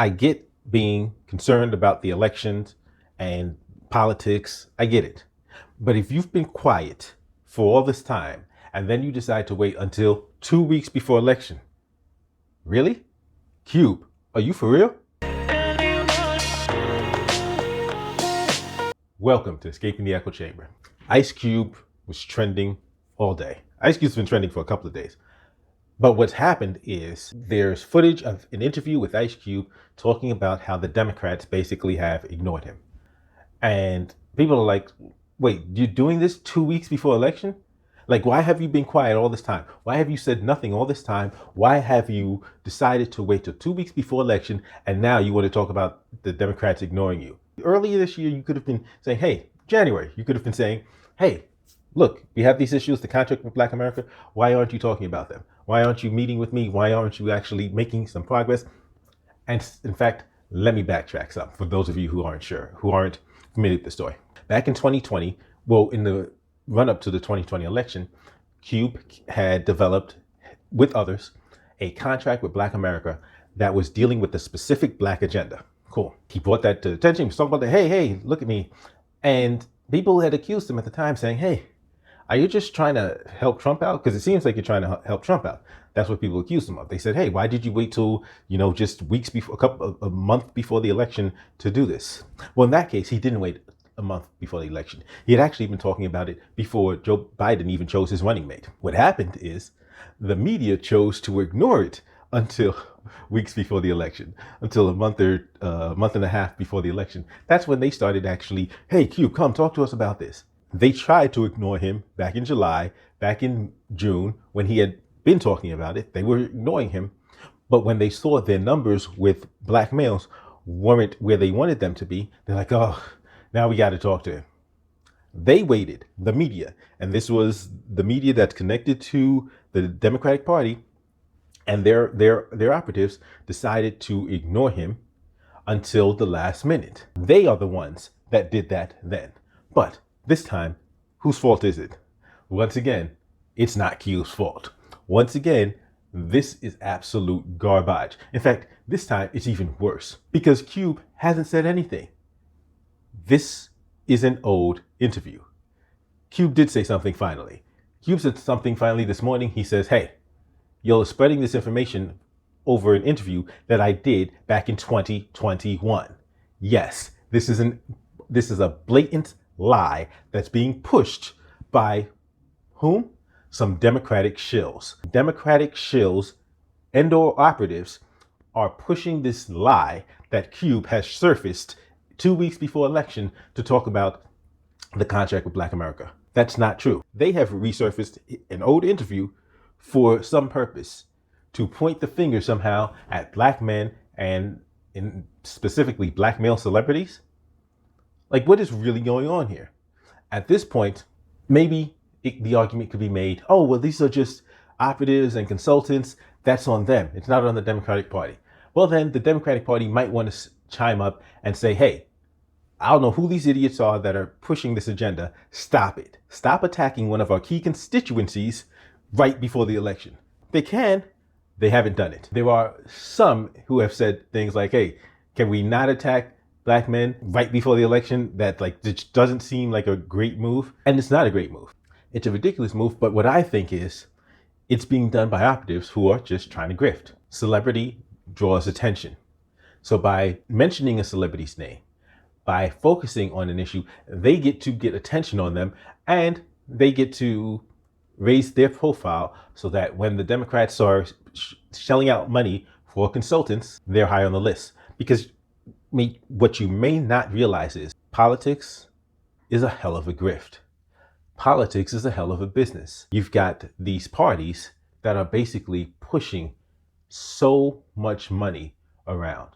I get being concerned about the elections and politics. I get it. But if you've been quiet for all this time and then you decide to wait until 2 weeks before election, really? Cube, are you for real? Welcome to Escaping the Echo Chamber. Ice Cube was trending all day. Ice Cube's been trending for a couple of days. But what's happened is there's footage of an interview with Ice Cube talking about how the Democrats basically have ignored him. And people are like, wait, you're doing this 2 weeks before election? Like, why have you been quiet all this time? Why have you said nothing all this time? Why have you decided to wait till 2 weeks before election and now you want to talk about the Democrats ignoring you? Earlier this year, you could have been saying, hey, January, you could have been saying, hey, look, we have these issues, the contract with Black America. Why aren't you talking about them? Why aren't you meeting with me? Why aren't you actually making some progress? And in fact, let me backtrack some for those of you who aren't sure, who aren't familiar with the story. Back in 2020, well, in the run up to the 2020 election, Cube had developed with others a contract with Black America that was dealing with the specific Black agenda. Cool. He brought that to attention. He was talking about that, hey, look at me. And people had accused him at the time saying, hey, are you just trying to help Trump out? Because it seems like you're trying to help Trump out. That's what people accused him of. They said, hey, why did you wait till, just weeks before, a month before the election to do this? Well, in that case, he didn't wait a month before the election. He had actually been talking about it before Joe Biden even chose his running mate. What happened is the media chose to ignore it until weeks before the election, until a month and a half before the election. That's when they started actually, hey, Cube, come talk to us about this. They tried to ignore him back in July, back in June, when he had been talking about it. They were ignoring him. But when they saw their numbers with Black males weren't where they wanted them to be, they're like, oh, now we got to talk to him. They waited, the media, and this was the media that's connected to the Democratic Party, and their operatives decided to ignore him until the last minute. They are the ones that did that then. But this time, whose fault is it? Once again, it's not Cube's fault. Once again, this is absolute garbage. In fact, this time it's even worse because Cube hasn't said anything. This is an old interview. Cube did say something finally. Cube said something finally this morning. He says, hey, you're spreading this information over an interview that I did back in 2021. Yes, this is a blatant lie that's being pushed by whom? Some Democratic shills. Democratic shills and/or operatives are pushing this lie that Cube has surfaced 2 weeks before election to talk about the contract with Black America. That's not true. They have resurfaced an old interview for some purpose, to point the finger somehow at Black men and specifically Black male celebrities. Like, what is really going on here? At this point, maybe the argument could be made, oh, well, these are just operatives and consultants. That's on them. It's not on the Democratic Party. Well, then the Democratic Party might want to chime up and say, hey, I don't know who these idiots are that are pushing this agenda. Stop it. Stop attacking one of our key constituencies right before the election. They can. They haven't done it. There are some who have said things like, hey, can we not attack Black men right before the election? That it doesn't seem like a great move. And it's not a great move. It's a ridiculous move. But what I think is it's being done by operatives who are just trying to grift. Celebrity draws attention. So by mentioning a celebrity's name, by focusing on an issue, they get to get attention on them and they get to raise their profile so that when the Democrats are shelling out money for consultants, they're high on the list. Because what you may not realize is politics is a hell of a grift. Politics is a hell of a business. You've got these parties that are basically pushing so much money around.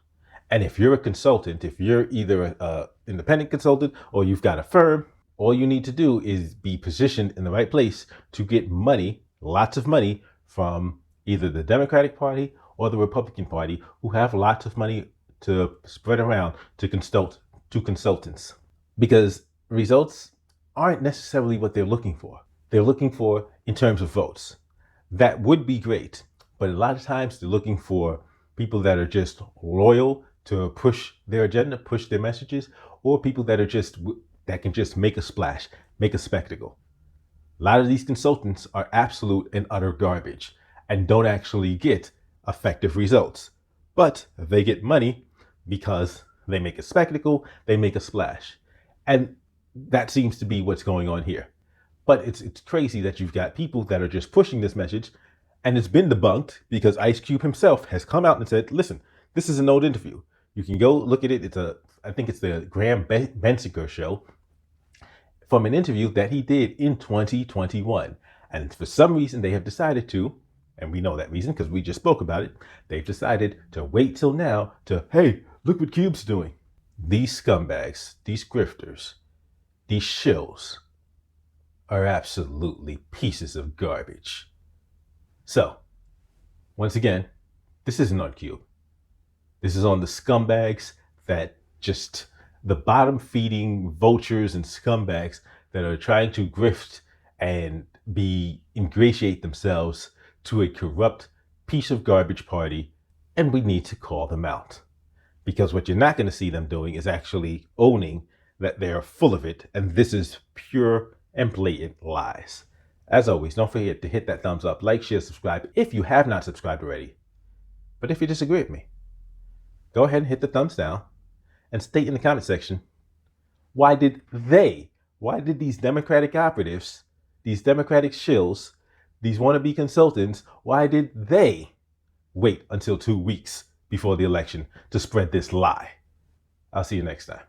And if you're a consultant, if you're either an independent consultant or you've got a firm, all you need to do is be positioned in the right place to get money, lots of money, from either the Democratic Party or the Republican Party, who have lots of money to spread around to consultants. Because results aren't necessarily what they're looking for. They're looking for in terms of votes. That would be great, but a lot of times they're looking for people that are just loyal to push their agenda, push their messages, or people that are that can just make a splash, make a spectacle. A lot of these consultants are absolute and utter garbage and don't actually get effective results. But they get money because they make a spectacle, they make a splash. And that seems to be what's going on here. But it's crazy that you've got people that are just pushing this message, and it's been debunked because Ice Cube himself has come out and said, listen, this is an old interview. You can go look at it. I think it's the Graham Bensinger show, from an interview that he did in 2021. And for some reason, they have decided to, and we know that reason because we just spoke about it, they've decided to wait till now to, hey, look what Cube's doing. These scumbags, these grifters, these shills are absolutely pieces of garbage. So, once again, this isn't on Cube. This is on the scumbags that just the bottom feeding vultures and scumbags that are trying to grift and ingratiate themselves to a corrupt piece of garbage party. And we need to call them out, because what you're not going to see them doing is actually owning that they're full of it. And this is pure and blatant lies. As always, don't forget to hit that thumbs up, like, share, subscribe if you have not subscribed already. But if you disagree with me, go ahead and hit the thumbs down and state in the comment section, why did these Democratic operatives, these Democratic shills, these wannabe consultants, why did they wait until 2 weeks before the election to spread this lie? I'll see you next time.